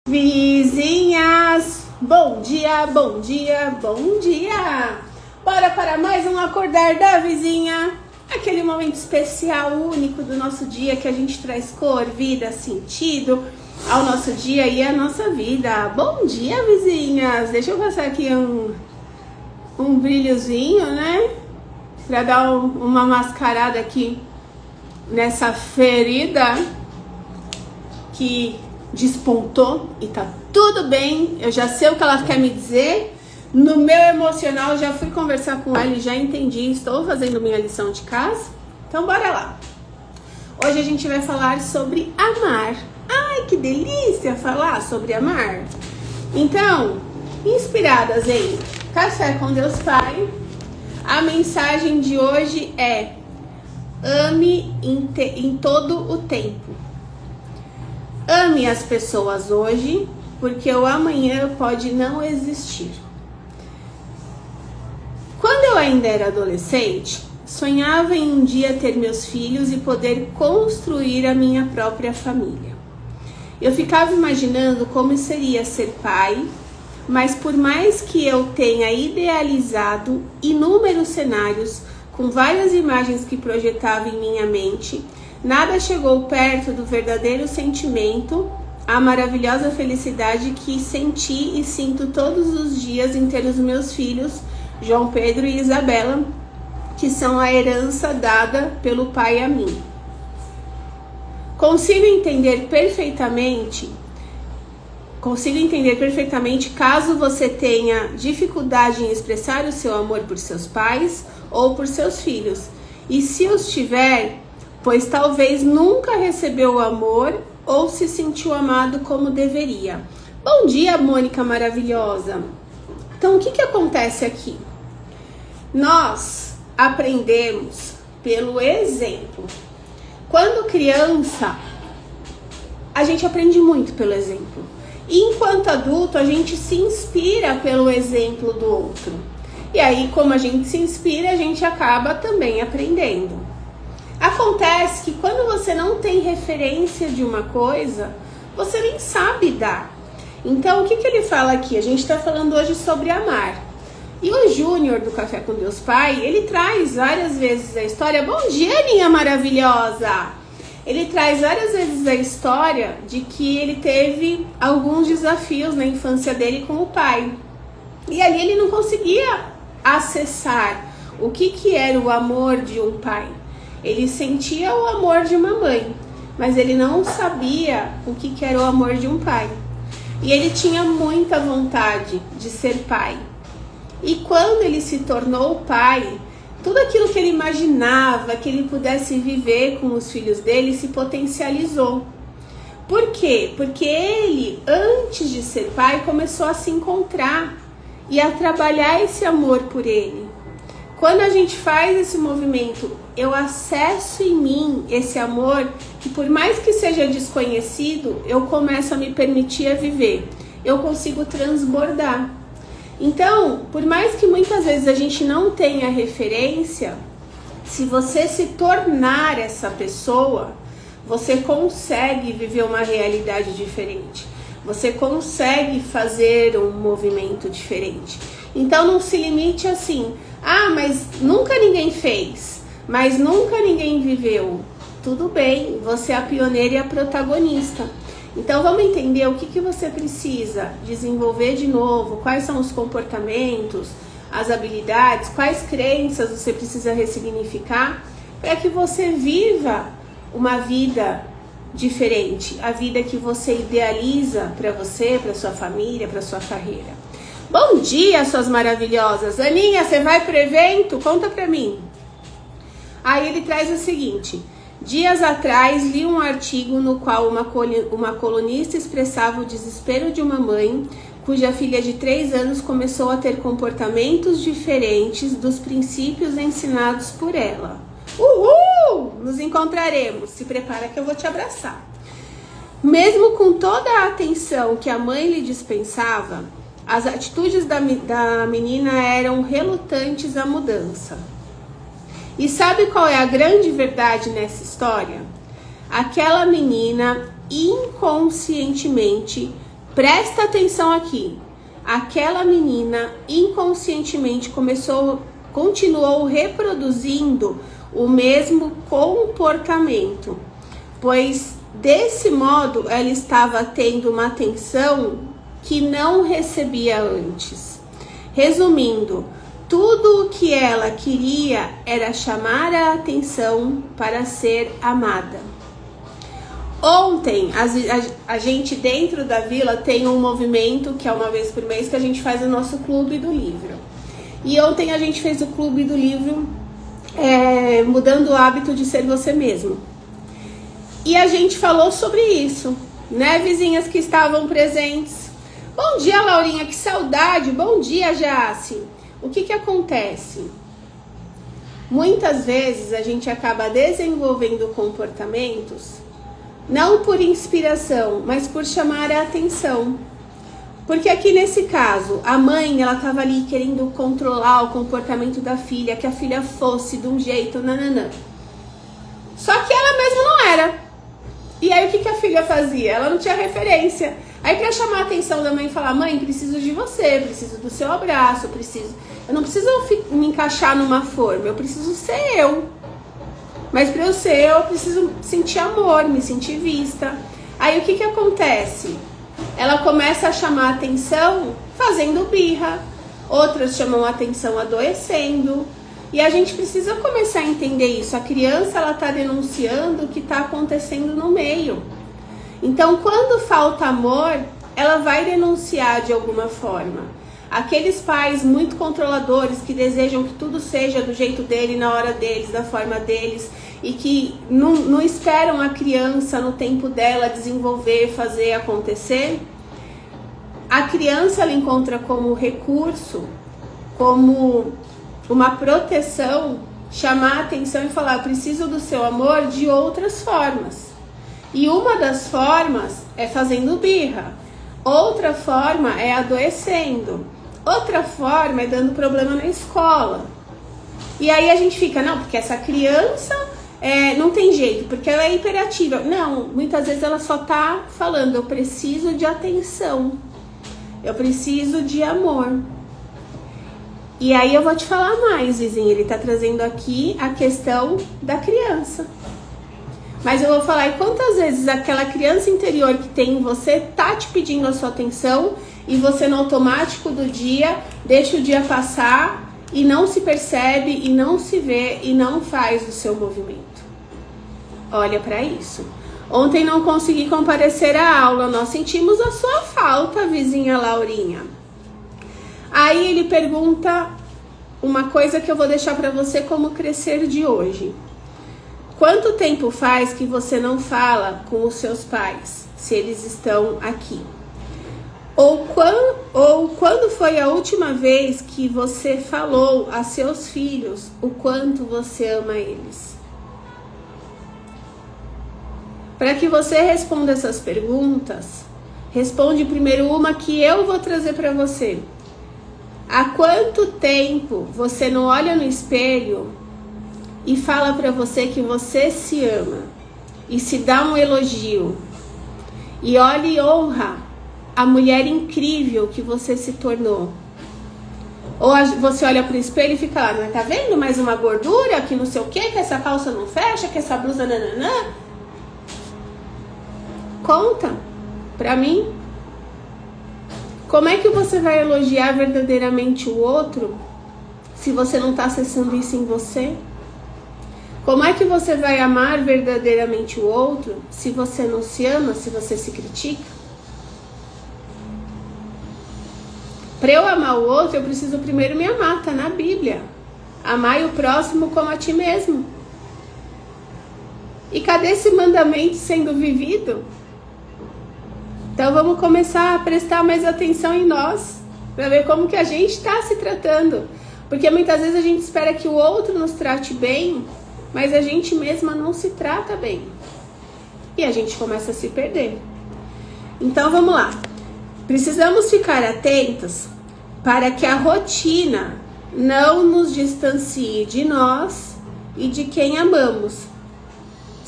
Vizinhas, bom dia, bom dia, bom dia! Bora para mais um Acordar da Vizinha, aquele momento especial, único do nosso dia que a gente traz cor, vida, sentido ao nosso dia e à nossa vida. Bom dia, vizinhas! Deixa eu passar aqui um brilhozinho, né? Para dar uma mascarada aqui nessa ferida que despontou e tá tudo bem. Eu já sei o que ela quer me dizer. No meu emocional, já fui conversar com ela e já entendi. Estou fazendo minha lição de casa. Então, bora lá. Hoje a gente vai falar sobre amar. Ai, que delícia falar sobre amar. Então, inspiradas em Café com Deus Pai, a mensagem de hoje é: ame em todo o tempo. Ame as pessoas hoje, porque o amanhã pode não existir. Quando eu ainda era adolescente, sonhava em um dia ter meus filhos e poder construir a minha própria família. Eu ficava imaginando como seria ser pai, mas por mais que eu tenha idealizado inúmeros cenários com várias imagens que projetava em minha mente, nada chegou perto do verdadeiro sentimento, a maravilhosa felicidade que senti e sinto todos os dias em ter os meus filhos, João Pedro e Isabela, que são a herança dada pelo Pai a mim. Consigo entender perfeitamente caso você tenha dificuldade em expressar o seu amor por seus pais ou por seus filhos. E se os tiver, pois talvez nunca recebeu o amor ou se sentiu amado como deveria. Bom dia, Mônica maravilhosa! Então, o que acontece aqui? Nós aprendemos pelo exemplo. Quando criança, a gente aprende muito pelo exemplo. E enquanto adulto, a gente se inspira pelo exemplo do outro. E aí, como a gente se inspira, a gente acaba também aprendendo. Acontece que quando você não tem referência de uma coisa, você nem sabe dar. Então, o que ele fala aqui? A gente está falando hoje sobre amar. E o Júnior do Café com Deus Pai, ele traz várias vezes a história. Bom dia, Aninha maravilhosa! Ele traz várias vezes a história de que ele teve alguns desafios na infância dele com o pai. E ali ele não conseguia acessar o que era o amor de um pai. Ele sentia o amor de uma mãe, mas ele não sabia o que era o amor de um pai. E ele tinha muita vontade de ser pai. E quando ele se tornou pai, tudo aquilo que ele imaginava que ele pudesse viver com os filhos dele se potencializou. Por quê? Porque ele, antes de ser pai, começou a se encontrar e a trabalhar esse amor por ele. Quando a gente faz esse movimento, eu acesso em mim esse amor que, por mais que seja desconhecido, eu começo a me permitir a viver. Eu consigo transbordar. Então, por mais que muitas vezes a gente não tenha referência, se você se tornar essa pessoa, você consegue viver uma realidade diferente. Você consegue fazer um movimento diferente. Então, não se limite assim. Ah, mas nunca ninguém fez, mas nunca ninguém viveu. Tudo bem, você é a pioneira e a protagonista. Então vamos entender o que você precisa desenvolver de novo, quais são os comportamentos, as habilidades, quais crenças você precisa ressignificar para que você viva uma vida diferente, a vida que você idealiza para você, para sua família, para sua carreira. Bom dia, suas maravilhosas! Aninha, você vai pro evento? Conta pra mim. Aí ele traz o seguinte: dias atrás li um artigo no qual uma colunista expressava o desespero de uma mãe cuja filha de 3 anos começou a ter comportamentos diferentes dos princípios ensinados por ela. Uhul! Nos encontraremos. Se prepara que eu vou te abraçar. Mesmo com toda a atenção que a mãe lhe dispensava, as atitudes da menina eram relutantes à mudança. E sabe qual é a grande verdade nessa história? Aquela menina inconscientemente Presta atenção aqui. Aquela menina inconscientemente continuou reproduzindo o mesmo comportamento, pois desse modo ela estava tendo uma atenção que não recebia antes. Resumindo, tudo o que ela queria era chamar a atenção para ser amada. Ontem, a gente dentro da vila tem um movimento que é uma vez por mês que a gente faz o nosso clube do livro. E ontem a gente fez o clube do livro mudando o hábito de ser você mesmo. E a gente falou sobre isso, né, vizinhas que estavam presentes? Bom dia, Laurinha, que saudade! Bom dia, Jace! O que acontece? Muitas vezes a gente acaba desenvolvendo comportamentos não por inspiração, mas por chamar a atenção. Porque aqui nesse caso, a mãe, ela estava ali querendo controlar o comportamento da filha, que a filha fosse de um jeito, nananã. Só que ela mesma não era. E aí o que a filha fazia? Ela não tinha referência. Aí para chamar a atenção da mãe e falar, mãe, preciso de você, preciso do seu abraço, eu não preciso me encaixar numa forma, eu preciso ser eu. Mas para eu ser eu preciso sentir amor, me sentir vista. Aí o que acontece? Ela começa a chamar a atenção fazendo birra. Outras chamam a atenção adoecendo. E a gente precisa começar a entender isso. A criança, ela está denunciando o que está acontecendo no meio. Então, quando falta amor, ela vai denunciar de alguma forma. Aqueles pais muito controladores que desejam que tudo seja do jeito dele, na hora deles, da forma deles, e que não esperam a criança no tempo dela desenvolver, fazer acontecer, a criança ela encontra como recurso, como uma proteção, chamar a atenção e falar, eu preciso do seu amor de outras formas. E uma das formas é fazendo birra, outra forma é adoecendo, outra forma é dando problema na escola. E aí a gente fica, não, porque essa criança não tem jeito, porque ela é hiperativa. Não, muitas vezes ela só tá falando, eu preciso de atenção, eu preciso de amor. E aí eu vou te falar mais, vizinho, ele tá trazendo aqui a questão da criança. Mas eu vou falar, e quantas vezes aquela criança interior que tem em você tá te pedindo a sua atenção e você no automático do dia deixa o dia passar e não se percebe e não se vê e não faz o seu movimento. Olha para isso. Ontem não consegui comparecer à aula, nós sentimos a sua falta, vizinha Laurinha. Aí ele pergunta uma coisa que eu vou deixar para você como crescer de hoje. Quanto tempo faz que você não fala com os seus pais, se eles estão aqui? Ou quando foi a última vez que você falou a seus filhos o quanto você ama eles? Para que você responda essas perguntas, responde primeiro uma que eu vou trazer para você. Há quanto tempo você não olha no espelho e fala para você que você se ama e se dá um elogio e olha e honra a mulher incrível que você se tornou? Ou você olha pro espelho e fica lá, não tá vendo mais uma gordura, que não sei o que essa calça não fecha, que essa blusa nananã? Conta pra mim. Como é que você vai elogiar verdadeiramente o outro se você não tá acessando isso em você? Como é que você vai amar verdadeiramente o outro se você não se ama, se você se critica? Para eu amar o outro, eu preciso primeiro me amar, tá na Bíblia. Amai o próximo como a ti mesmo. E cadê esse mandamento sendo vivido? Então vamos começar a prestar mais atenção em nós, para ver como que a gente está se tratando. Porque muitas vezes a gente espera que o outro nos trate bem, mas a gente mesma não se trata bem. E a gente começa a se perder. Então vamos lá. Precisamos ficar atentos para que a rotina não nos distancie de nós e de quem amamos.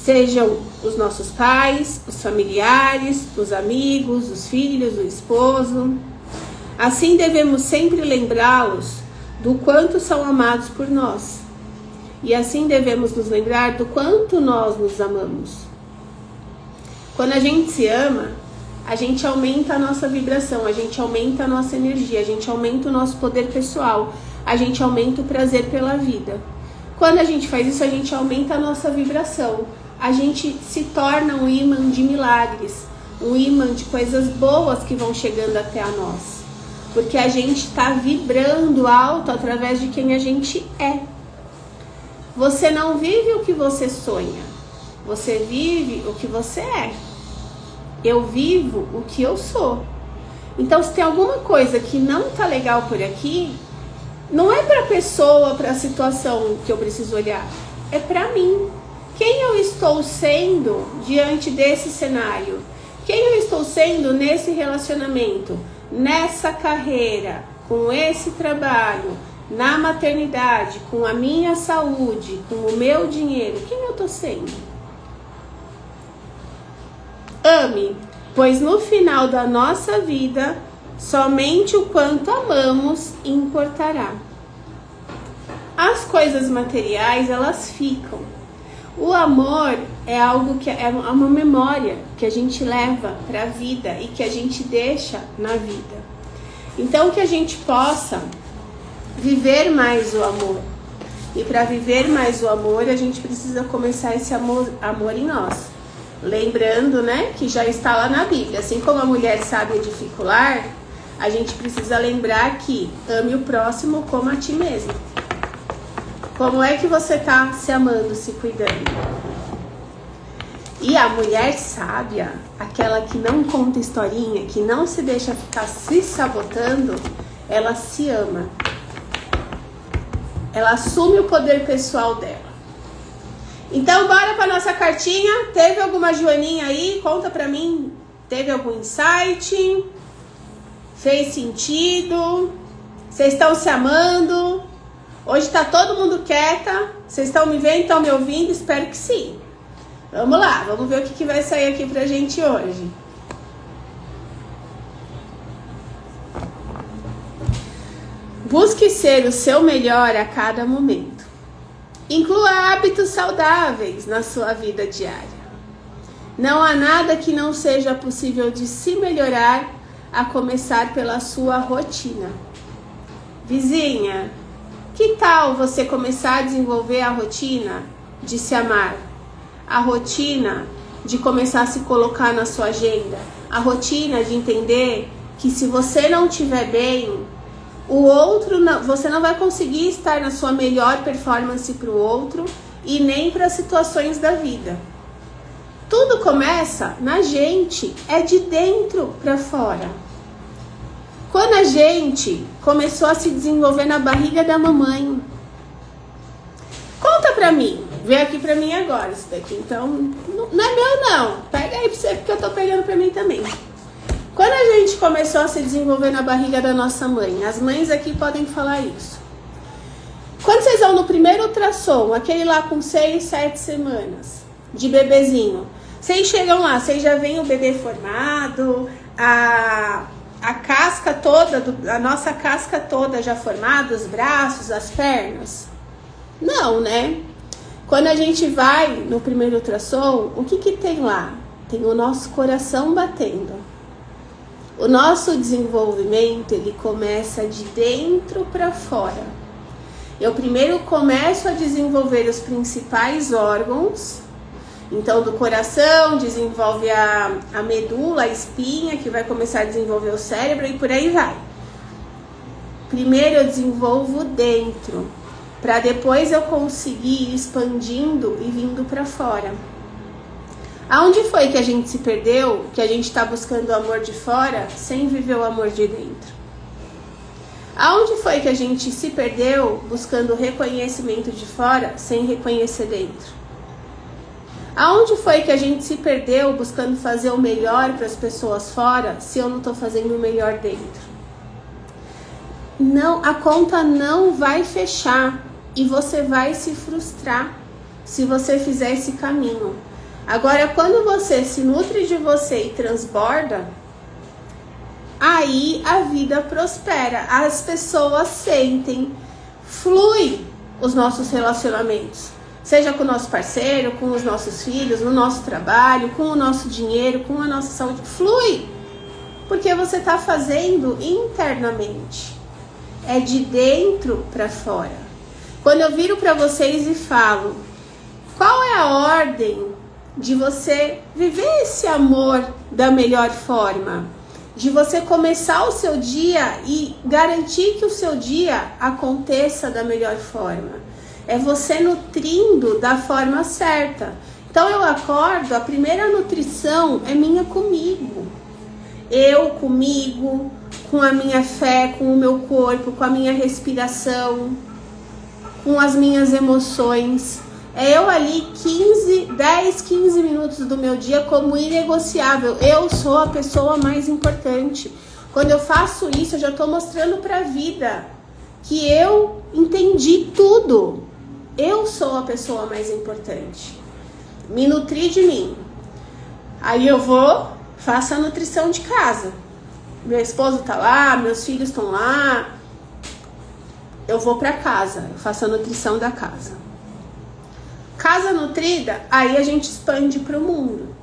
Sejam os nossos pais, os familiares, os amigos, os filhos, o esposo. Assim devemos sempre lembrá-los do quanto são amados por nós. E assim devemos nos lembrar do quanto nós nos amamos. Quando a gente se ama, a gente aumenta a nossa vibração, a gente aumenta a nossa energia, a gente aumenta o nosso poder pessoal, a gente aumenta o prazer pela vida. Quando a gente faz isso, a gente aumenta a nossa vibração. A gente se torna um imã de milagres, um imã de coisas boas que vão chegando até a nós. Porque a gente está vibrando alto através de quem a gente é. Você não vive o que você sonha, você vive o que você é. Eu vivo o que eu sou. Então, se tem alguma coisa que não tá legal por aqui, não é para a pessoa, para a situação que eu preciso olhar, é para mim. Quem eu estou sendo diante desse cenário? Quem eu estou sendo nesse relacionamento, nessa carreira, com esse trabalho, na maternidade, com a minha saúde, com o meu dinheiro? Quem eu estou sendo? Ame, pois no final da nossa vida, somente o quanto amamos importará. As coisas materiais, elas ficam. O amor é algo que é uma memória que a gente leva para a vida e que a gente deixa na vida. Então, que a gente possa viver mais o amor. E para viver mais o amor, a gente precisa começar esse amor em nós. Lembrando, né, que já está lá na Bíblia. Assim como a mulher sabe edificar o lar, a gente precisa lembrar que ame o próximo como a ti mesmo. Como é que você está se amando, se cuidando? E a mulher sábia, aquela que não conta historinha, que não se deixa ficar se sabotando, ela se ama. Ela assume o poder pessoal dela. Então, bora para nossa cartinha. Teve alguma joaninha aí? Conta pra mim. Teve algum insight? Fez sentido? Vocês estão se amando? Hoje tá todo mundo quieta. Vocês estão me vendo? Estão me ouvindo? Espero que sim. Vamos lá, vamos ver o que vai sair aqui pra gente hoje. Busque ser o seu melhor a cada momento. Inclua hábitos saudáveis na sua vida diária. Não há nada que não seja possível de se melhorar, a começar pela sua rotina. Vizinha, que tal você começar a desenvolver a rotina de se amar? A rotina de começar a se colocar na sua agenda. A rotina de entender que se você não estiver bem, o outro não, você não vai conseguir estar na sua melhor performance para o outro e nem para as situações da vida. Tudo começa na gente, é de dentro para fora. Quando a gente começou a se desenvolver na barriga da mamãe, conta pra mim, vem aqui pra mim agora isso daqui, então não é meu não, pega aí pra você porque eu tô pegando pra mim também. Quando a gente começou a se desenvolver na barriga da nossa mãe, as mães aqui podem falar isso. Quando vocês vão no primeiro ultrassom, aquele lá com 6, 7 semanas de bebezinho, vocês chegam lá, vocês já veem o bebê formado, a casca toda, a nossa casca toda já formada, os braços, as pernas? Não, né? Quando a gente vai no primeiro ultrassom, o que tem lá? Tem o nosso coração batendo. O nosso desenvolvimento, ele começa de dentro para fora. Eu primeiro começo a desenvolver os principais órgãos. Então, do coração, desenvolve a medula, a espinha, que vai começar a desenvolver o cérebro e por aí vai. Primeiro eu desenvolvo dentro, para depois eu conseguir ir expandindo e vindo para fora. Aonde foi que a gente se perdeu, que a gente está buscando o amor de fora sem viver o amor de dentro? Aonde foi que a gente se perdeu buscando o reconhecimento de fora sem reconhecer dentro? Aonde foi que a gente se perdeu buscando fazer o melhor para as pessoas fora se eu não estou fazendo o melhor dentro? Não, a conta não vai fechar e você vai se frustrar se você fizer esse caminho. Agora, quando você se nutre de você e transborda, aí a vida prospera, as pessoas sentem, flui os nossos relacionamentos. Seja com o nosso parceiro, com os nossos filhos, no nosso trabalho, com o nosso dinheiro, com a nossa saúde. Flui, porque você está fazendo internamente. É de dentro para fora. Quando eu viro para vocês e falo, qual é a ordem de você viver esse amor da melhor forma? De você começar o seu dia e garantir que o seu dia aconteça da melhor forma. É você nutrindo da forma certa. Então eu acordo, a primeira nutrição é minha comigo. Eu comigo, com a minha fé, com o meu corpo, com a minha respiração, com as minhas emoções. É eu ali 10, 15 minutos do meu dia como inegociável. Eu sou a pessoa mais importante. Quando eu faço isso, eu já estou mostrando para a vida que eu entendi tudo. Eu sou a pessoa mais importante. Me nutri de mim. Aí eu vou, faço a nutrição de casa. Meu esposo tá lá, meus filhos estão lá. Eu vou para casa, eu faço a nutrição da casa. Casa nutrida, aí a gente expande para o mundo.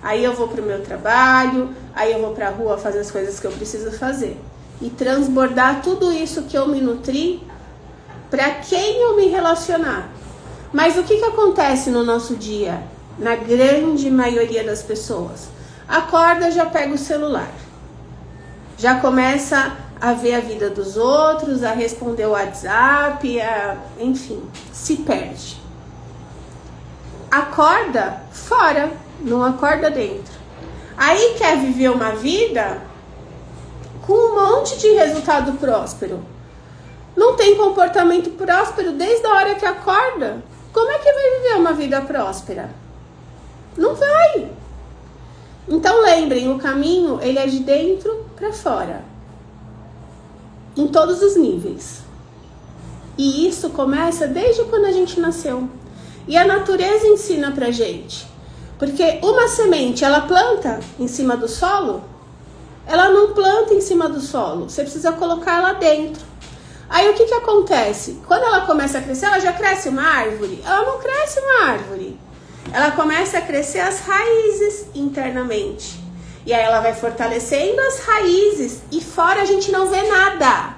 Aí eu vou para o meu trabalho, aí eu vou para a rua fazer as coisas que eu preciso fazer. E transbordar tudo isso que eu me nutri para quem eu me relacionar. Mas o que acontece no nosso dia? Na grande maioria das pessoas. Acorda, já pega o celular. Já começa a ver a vida dos outros, a responder o WhatsApp, enfim, se perde. Acorda fora, não acorda dentro. Aí quer viver uma vida com um monte de resultado próspero. Não tem comportamento próspero desde a hora que acorda. Como é que vai viver uma vida próspera? Não vai. Então lembrem, o caminho ele é de dentro para fora. Em todos os níveis. E isso começa desde quando a gente nasceu. E a natureza ensina pra gente. Porque uma semente, ela planta em cima do solo? Ela não planta em cima do solo. Você precisa colocar ela dentro. Aí o que acontece? Quando ela começa a crescer, ela já cresce uma árvore? Ela não cresce uma árvore. Ela começa a crescer as raízes internamente. E aí ela vai fortalecendo as raízes. E fora a gente não vê nada.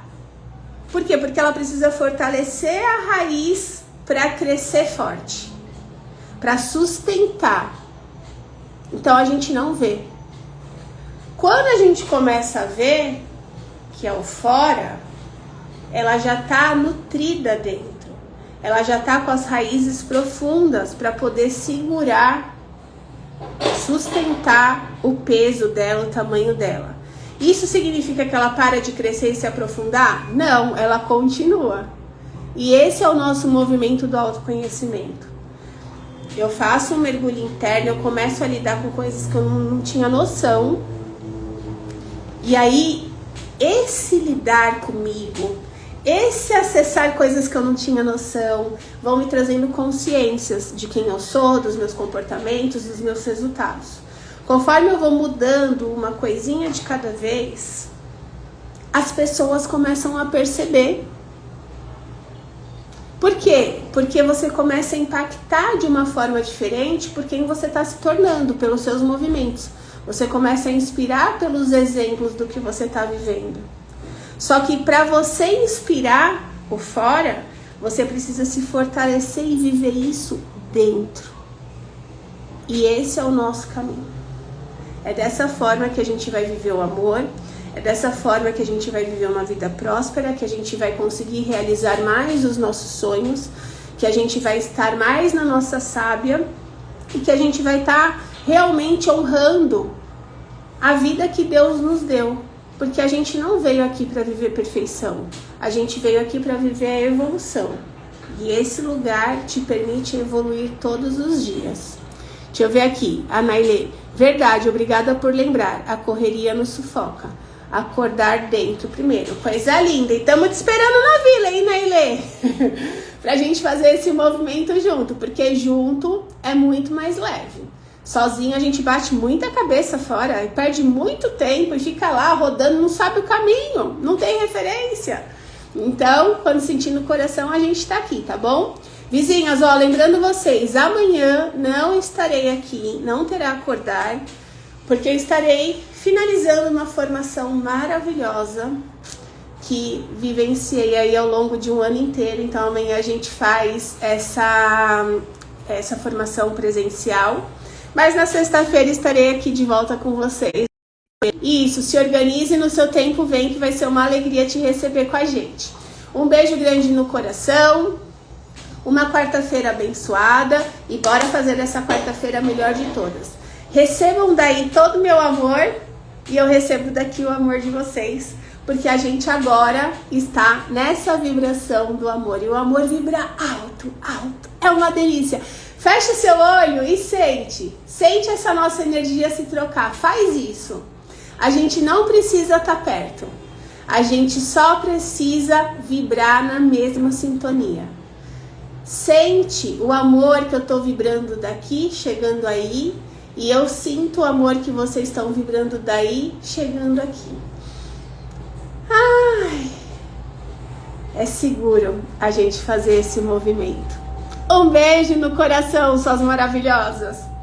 Por quê? Porque ela precisa fortalecer a raiz para crescer forte. Para sustentar. Então a gente não vê. Quando a gente começa a ver, que é o fora, ela já está nutrida dentro. Ela já está com as raízes profundas para poder segurar, sustentar o peso dela, o tamanho dela. Isso significa que ela para de crescer e se aprofundar? Não, ela continua. E esse é o nosso movimento do autoconhecimento. Eu faço um mergulho interno, eu começo a lidar com coisas que eu não tinha noção. E aí, esse lidar comigo, esse acessar coisas que eu não tinha noção, vão me trazendo consciências de quem eu sou, dos meus comportamentos, dos meus resultados. Conforme eu vou mudando uma coisinha de cada vez, as pessoas começam a perceber. Por quê? Porque você começa a impactar de uma forma diferente por quem você está se tornando, pelos seus movimentos. Você começa a inspirar pelos exemplos do que você está vivendo. Só que para você inspirar o fora, você precisa se fortalecer e viver isso dentro. E esse é o nosso caminho. É dessa forma que a gente vai viver o amor, é dessa forma que a gente vai viver uma vida próspera, que a gente vai conseguir realizar mais os nossos sonhos, que a gente vai estar mais na nossa sábia e que a gente vai estar realmente honrando a vida que Deus nos deu. Porque a gente não veio aqui para viver perfeição, a gente veio aqui para viver a evolução. E esse lugar te permite evoluir todos os dias. Deixa eu ver aqui, a Nailê. Verdade, obrigada por lembrar, a correria nos sufoca. Acordar dentro primeiro. Coisa linda. E estamos te esperando na vila, hein, Nailê? Pra gente fazer esse movimento junto, porque junto é muito mais leve. Sozinho a gente bate muita cabeça fora e perde muito tempo e fica lá rodando, não sabe o caminho, não tem referência. Então, quando sentir no coração, a gente tá aqui, tá bom? Vizinhas, ó, lembrando vocês, amanhã não estarei aqui, não terá acordar, porque eu estarei finalizando uma formação maravilhosa que vivenciei aí ao longo de um ano inteiro. Então amanhã a gente faz essa formação presencial, mas na sexta-feira estarei aqui de volta com vocês. Isso, se organize no seu tempo, vem que vai ser uma alegria te receber com a gente. Um beijo grande no coração, uma quarta-feira abençoada e bora fazer essa quarta-feira a melhor de todas. Recebam daí todo o meu amor e eu recebo daqui o amor de vocês, porque a gente agora está nessa vibração do amor e o amor vibra alto, alto, é uma delícia. Fecha o seu olho e sente essa nossa energia se trocar, faz isso. A gente não precisa estar perto, a gente só precisa vibrar na mesma sintonia. Sente o amor que eu tô vibrando daqui, chegando aí, e eu sinto o amor que vocês estão vibrando daí, chegando aqui. Ai, é seguro a gente fazer esse movimento. Um beijo no coração, suas maravilhosas!